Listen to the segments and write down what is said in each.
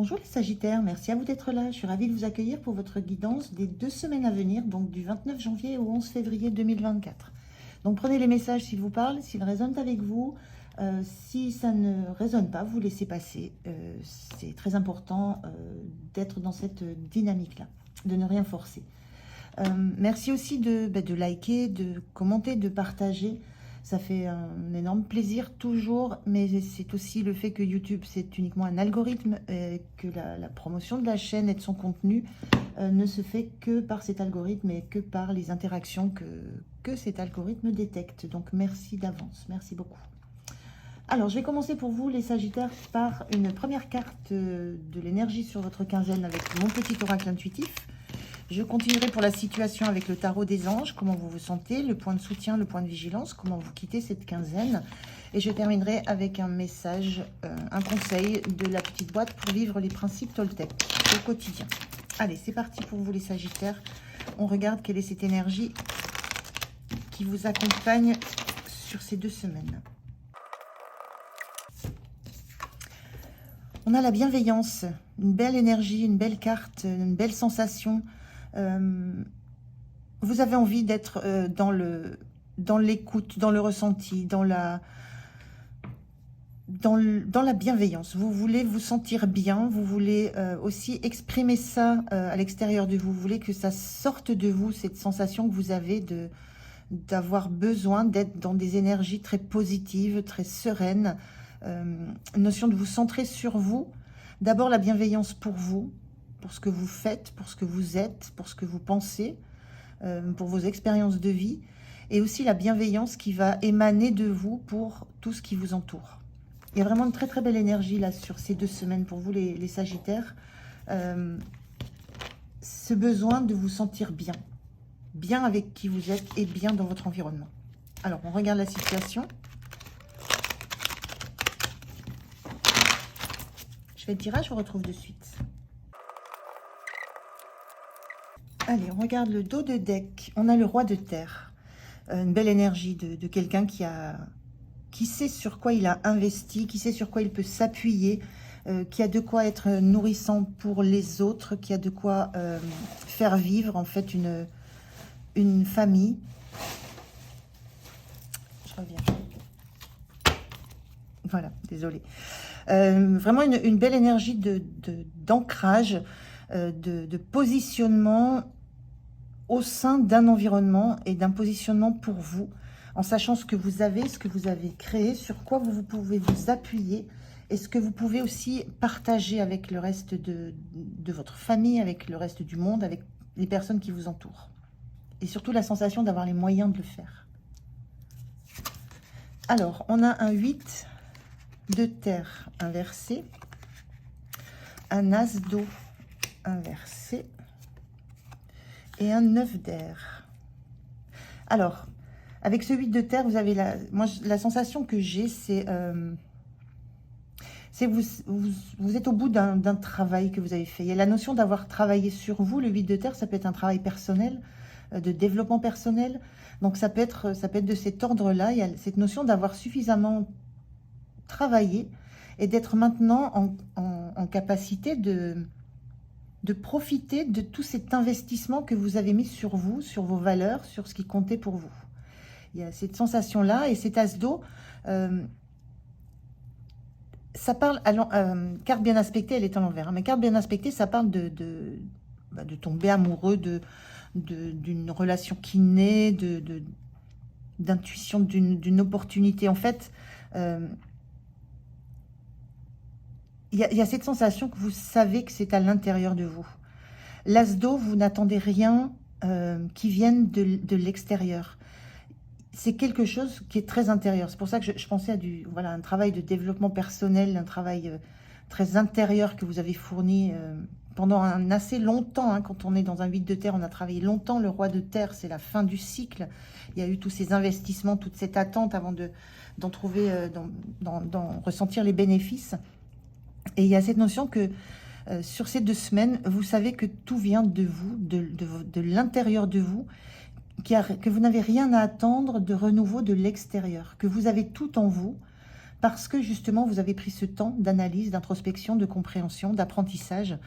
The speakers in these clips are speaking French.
Bonjour les Sagittaires, merci à vous d'être là. Je suis ravie de vous accueillir pour votre guidance des 2 semaines à venir, donc du 29 janvier au 11 février 2024. Donc prenez les messages s'ils vous parlent, s'ils résonnent avec vous. Si ça ne résonne pas, vous laissez passer. C'est très important d'être dans cette dynamique-là, de ne rien forcer. Merci aussi de liker, de commenter, de partager. Ça fait un énorme plaisir toujours, mais c'est aussi le fait que YouTube, c'est uniquement un algorithme, que la promotion de la chaîne et de son contenu ne se fait que par cet algorithme et que par les interactions que cet algorithme détecte. Donc merci d'avance, merci beaucoup. Alors, je vais commencer pour vous, les Sagittaires, par une première carte de l'énergie sur votre quinzaine avec mon petit oracle intuitif. Je continuerai pour la situation avec le tarot des anges, comment vous vous sentez, le point de soutien, le point de vigilance, comment vous quittez cette quinzaine. Et je terminerai avec un message, un conseil de la petite boîte pour vivre les principes Toltec au quotidien. Allez, c'est parti pour vous les Sagittaires. On regarde quelle est cette énergie qui vous accompagne sur ces 2 semaines. On a la bienveillance, une belle énergie, une belle carte, une belle sensation. Vous avez envie d'être dans l'écoute, dans le ressenti, dans la bienveillance. Vous voulez vous sentir bien, vous voulez aussi exprimer ça à l'extérieur de vous. Vous voulez que ça sorte de vous, cette sensation que vous avez d'avoir besoin d'être dans des énergies très positives, très sereines. Notion de vous centrer sur vous. D'abord la bienveillance pour vous, pour ce que vous faites, pour ce que vous êtes, pour ce que vous pensez, pour vos expériences de vie, et aussi la bienveillance qui va émaner de vous pour tout ce qui vous entoure. Il y a vraiment une très très belle énergie là sur ces 2 semaines pour vous les Sagittaires. Ce besoin de vous sentir bien, bien avec qui vous êtes et bien dans votre environnement. Alors on regarde la situation. Je fais le tirage, je vous retrouve de suite. Allez, on regarde le dos de deck. On a le roi de terre. Une belle énergie de quelqu'un qui sait sur quoi il a investi, qui sait sur quoi il peut s'appuyer, qui a de quoi être nourrissant pour les autres, qui a de quoi faire vivre en fait une famille. Je reviens. Voilà, désolée. Vraiment une belle énergie d'ancrage, de positionnement au sein d'un environnement et d'un positionnement pour vous, en sachant ce que vous avez créé, sur quoi vous pouvez vous appuyer et ce que vous pouvez aussi partager avec le reste de votre famille, avec le reste du monde, avec les personnes qui vous entourent. Et surtout la sensation d'avoir les moyens de le faire. Alors, on a un 8 de terre inversé, un as d'eau inversé et un 9 d'air. Alors, avec ce 8 de terre, vous avez la sensation que j'ai, c'est vous êtes au bout d'un travail que vous avez fait. Il y a la notion d'avoir travaillé sur vous. Le 8 de terre, ça peut être un travail personnel, de développement personnel. Donc, ça peut être de cet ordre-là. Il y a cette notion d'avoir suffisamment travailler et d'être maintenant en capacité de profiter de tout cet investissement que vous avez mis sur vous, sur vos valeurs, sur ce qui comptait pour vous. Il y a cette sensation-là et cet as d'eau, ça parle, carte bien aspectée, elle est à l'envers, hein, mais carte bien aspectée, ça parle de tomber amoureux, d'une relation qui naît, d'intuition, d'une opportunité. En fait, il y a cette sensation que vous savez que c'est à l'intérieur de vous. L'as d'eau, vous n'attendez rien qui vienne de l'extérieur. C'est quelque chose qui est très intérieur. C'est pour ça que je pensais à un travail de développement personnel, un travail très intérieur que vous avez fourni pendant un assez longtemps. Hein, quand on est dans un 8 de terre, on a travaillé longtemps. Le roi de terre, c'est la fin du cycle. Il y a eu tous ces investissements, toute cette attente avant d'en trouver, d'en ressentir les bénéfices. Et il y a cette notion que sur ces 2 semaines, vous savez que tout vient de vous, de l'intérieur de vous, que vous n'avez rien à attendre de renouveau de l'extérieur, que vous avez tout en vous, parce que justement, vous avez pris ce temps d'analyse, d'introspection, de compréhension, d'apprentissage,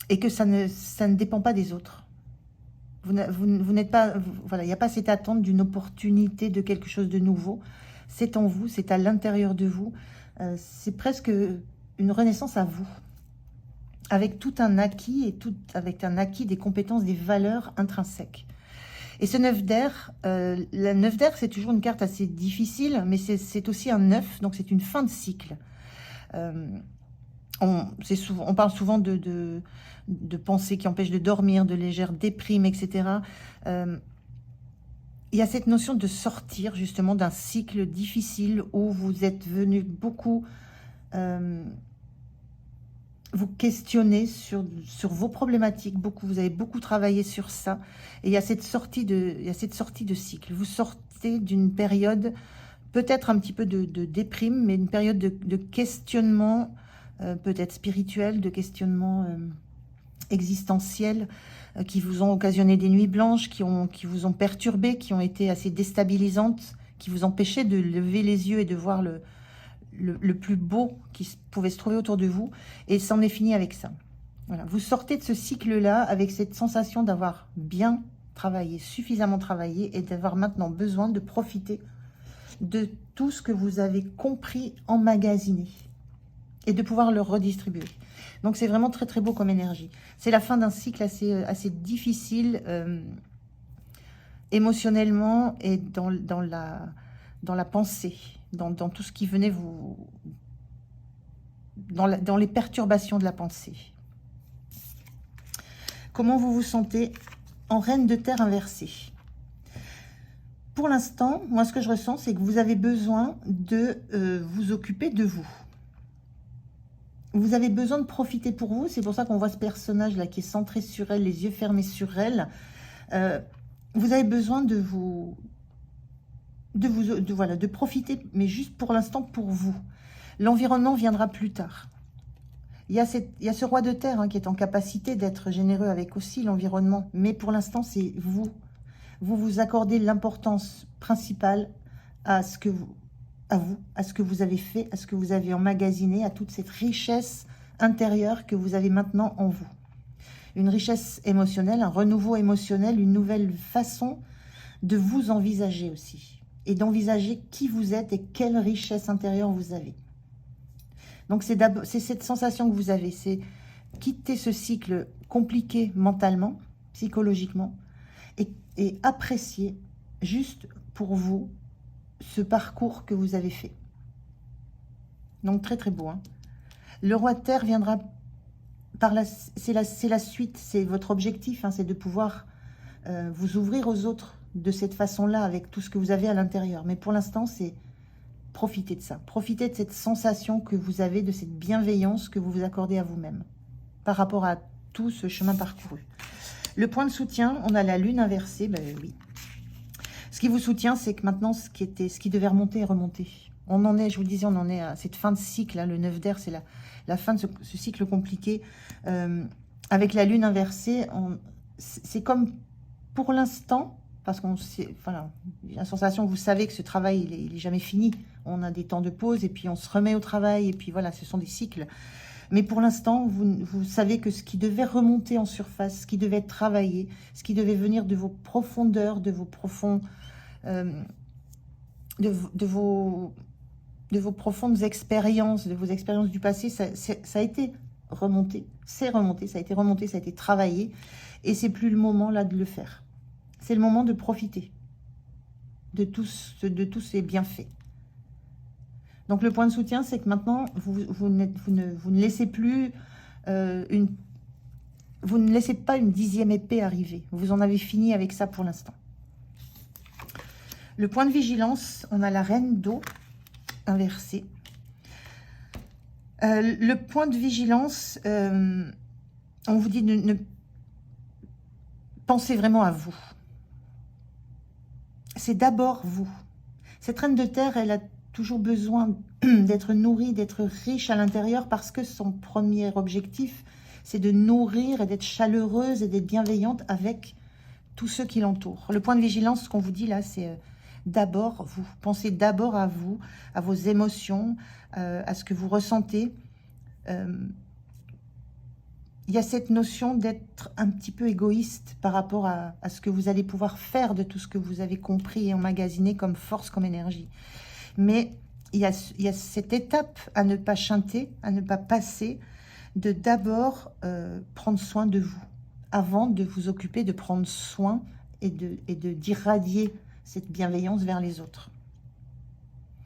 et que ça ne dépend pas des autres. Vous n'êtes pas, voilà, il n'y a pas cette attente d'une opportunité, de quelque chose de nouveau. C'est en vous, c'est à l'intérieur de vous. C'est presque une renaissance à vous, avec tout un acquis, avec un acquis des compétences, des valeurs intrinsèques. Et ce 9 d'air, la 9 d'air, c'est toujours une carte assez difficile, mais c'est aussi un 9, donc c'est une fin de cycle. On parle souvent de pensées qui empêchent de dormir, de légères déprimes, etc. Il y a cette notion de sortir justement d'un cycle difficile où vous êtes venu beaucoup vous questionner sur vos problématiques. Vous avez beaucoup travaillé sur ça. Et il y a cette sortie de cycle. Vous sortez d'une période peut-être un petit peu de déprime, mais une période de questionnement peut-être spirituel, de questionnement existentiel, qui vous ont occasionné des nuits blanches, qui vous ont perturbé, qui ont été assez déstabilisantes, qui vous empêchaient de lever les yeux et de voir le plus beau qui pouvait se trouver autour de vous. Et c'en est fini avec ça. Voilà. Vous sortez de ce cycle-là avec cette sensation d'avoir bien travaillé, suffisamment travaillé, et d'avoir maintenant besoin de profiter de tout ce que vous avez compris, emmagasiné, et de pouvoir le redistribuer. Donc c'est vraiment très très beau comme énergie. C'est la fin d'un cycle assez difficile émotionnellement et dans la pensée, dans tout ce qui venait vous... dans les perturbations de la pensée. Comment vous vous sentez en reine de terre inversée? Pour l'instant, moi ce que je ressens, c'est que vous avez besoin de vous occuper de vous. Vous avez besoin de profiter pour vous. C'est pour ça qu'on voit ce personnage-là qui est centré sur elle, les yeux fermés sur elle. Vous avez besoin de profiter, mais juste pour l'instant pour vous. L'environnement viendra plus tard. Il y a ce roi de terre qui est en capacité d'être généreux avec aussi l'environnement. Mais pour l'instant, c'est vous. Vous accordez l'importance principale à ce que vous avez fait, à ce que vous avez emmagasiné, à toute cette richesse intérieure que vous avez maintenant en vous. Une richesse émotionnelle, un renouveau émotionnel, une nouvelle façon de vous envisager aussi. Et d'envisager qui vous êtes et quelle richesse intérieure vous avez. Donc c'est cette sensation que vous avez, c'est quitter ce cycle compliqué mentalement, psychologiquement, et apprécier juste pour vous ce parcours que vous avez fait. Donc très très beau. Le roi de terre viendra par c'est la suite, c'est votre objectif, c'est de pouvoir vous ouvrir aux autres de cette façon-là, avec tout ce que vous avez à l'intérieur. Mais pour l'instant, c'est profiter de ça. Profiter de cette sensation que vous avez, de cette bienveillance que vous vous accordez à vous-même par rapport à tout ce chemin parcouru. Le point de soutien, on a la lune inversée, oui. Ce qui vous soutient, c'est que maintenant, ce qui devait remonter est remonté. On en est, je vous le disais, on en est à cette fin de cycle. Le 9 d'air, c'est la fin de ce cycle compliqué. Avec la lune inversée, c'est comme pour l'instant, parce qu'on sait, voilà, j'ai la sensation que vous savez que ce travail, il est jamais fini. On a des temps de pause et puis on se remet au travail. Et puis voilà, ce sont des cycles. Mais pour l'instant, vous savez que ce qui devait remonter en surface, ce qui devait être travaillé, ce qui devait venir de vos profondeurs, de vos profonds... de vos profondes expériences, de vos expériences du passé, ça a été remonté, ça a été remonté, ça a été travaillé, et c'est plus le moment là de le faire. C'est le moment de profiter de tous ces bienfaits. Donc le point de soutien, c'est que maintenant, vous ne laissez plus vous ne laissez pas une 10e épée arriver. Vous en avez fini avec ça pour l'instant. Le point de vigilance, on a la reine d'eau inversée. Le point de vigilance, on vous dit de pensez vraiment à vous. C'est d'abord vous. Cette reine de terre, elle a toujours besoin d'être nourrie, d'être riche à l'intérieur, parce que son premier objectif, c'est de nourrir et d'être chaleureuse et d'être bienveillante avec tous ceux qui l'entourent. Le point de vigilance, ce qu'on vous dit là, c'est d'abord vous. Pensez d'abord à vous, à vos émotions, à ce que vous ressentez. Il y a cette notion d'être un petit peu égoïste par rapport à ce que vous allez pouvoir faire de tout ce que vous avez compris et emmagasiné comme force, comme énergie. Mais il y a cette étape à ne pas chanter, à ne pas passer, de d'abord prendre soin de vous, avant de vous occuper de prendre soin et d'irradier cette bienveillance vers les autres.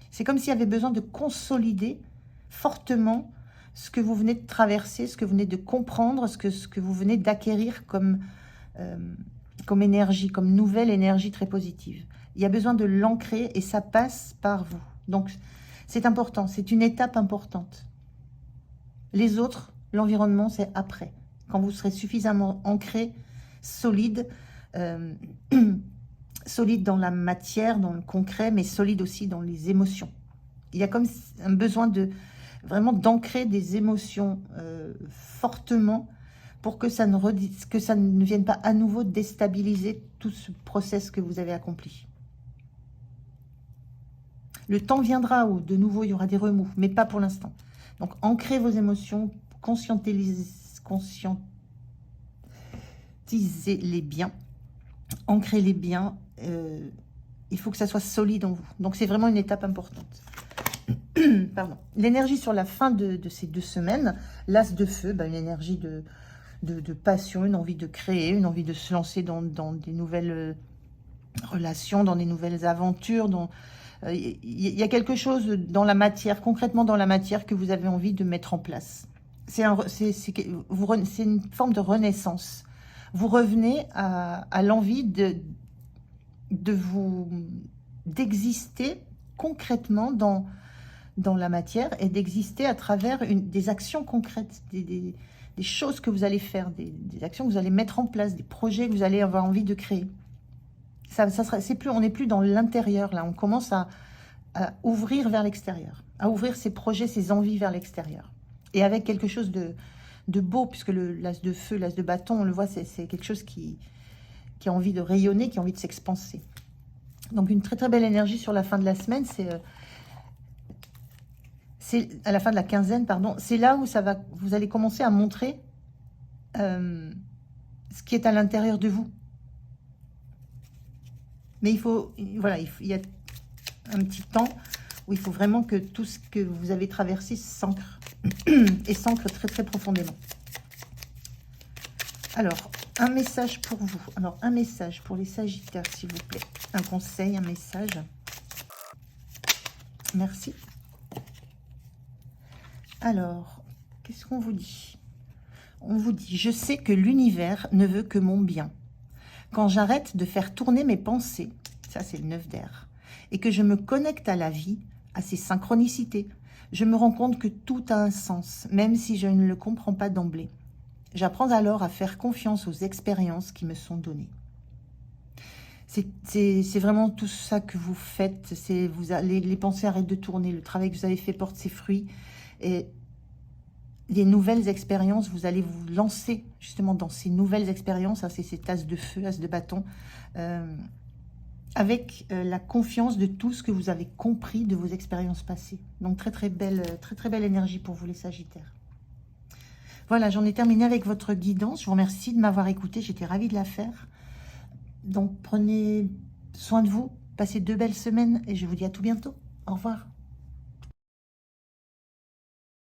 C'est comme s'il y avait besoin de consolider fortement ce que vous venez de traverser, ce que vous venez de comprendre, ce que vous venez d'acquérir comme énergie, comme nouvelle énergie très positive. Il y a besoin de l'ancrer et ça passe par vous. Donc, c'est important, c'est une étape importante. Les autres, l'environnement, c'est après. Quand vous serez suffisamment ancré, solide, solide dans la matière, dans le concret, mais solide aussi dans les émotions. Il y a comme un besoin de vraiment d'ancrer des émotions fortement pour que ça ne vienne pas à nouveau déstabiliser tout ce process que vous avez accompli. Le temps viendra où de nouveau il y aura des remous, mais pas pour l'instant. Donc ancrez vos émotions, conscientisez-les bien, ancrez-les bien. Il faut que ça soit solide en vous. Donc c'est vraiment une étape importante. Pardon. L'énergie sur la fin de ces 2 semaines, l'as de feu, une énergie de passion, une envie de créer, une envie de se lancer dans des nouvelles relations, dans des nouvelles aventures. Il y a quelque chose dans la matière, concrètement dans la matière, que vous avez envie de mettre en place. C'est une forme de renaissance. Vous revenez à l'envie d'exister concrètement dans la matière et d'exister à travers des actions concrètes, des choses que vous allez faire, des actions que vous allez mettre en place, des projets que vous allez avoir envie de créer. On n'est plus dans l'intérieur, là. On commence à ouvrir vers l'extérieur, à ouvrir ses projets, ses envies vers l'extérieur. Et avec quelque chose de beau, puisque l'as de feu, l'as de bâton, on le voit, c'est quelque chose qui a envie de rayonner, qui a envie de s'expanser. Donc une très très belle énergie sur la fin de la semaine, c'est à la fin de la quinzaine, pardon. C'est là où vous allez commencer à montrer ce qui est à l'intérieur de vous. Mais il y a un petit temps où il faut vraiment que tout ce que vous avez traversé s'ancre et s'ancre très très profondément. Alors, un message pour vous. Alors, un message pour les Sagittaires, s'il vous plaît. Un conseil, un message. Merci. Alors, qu'est-ce qu'on vous dit? On vous dit, je sais que l'univers ne veut que mon bien. Quand j'arrête de faire tourner mes pensées, ça c'est le 9 d'air, et que je me connecte à la vie, à ses synchronicités, je me rends compte que tout a un sens, même si je ne le comprends pas d'emblée. J'apprends alors à faire confiance aux expériences qui me sont données. C'est vraiment tout ça que vous faites. Les pensées arrêtent de tourner, le travail que vous avez fait porte ses fruits. Et les nouvelles expériences, vous allez vous lancer justement dans ces nouvelles expériences. C'est cette as de feu, as de bâton, avec la confiance de tout ce que vous avez compris de vos expériences passées. Donc très très belle énergie pour vous les Sagittaires. Voilà, j'en ai terminé avec votre guidance. Je vous remercie de m'avoir écouté. J'étais ravie de la faire. Donc, prenez soin de vous. Passez 2 belles semaines et je vous dis à tout bientôt. Au revoir.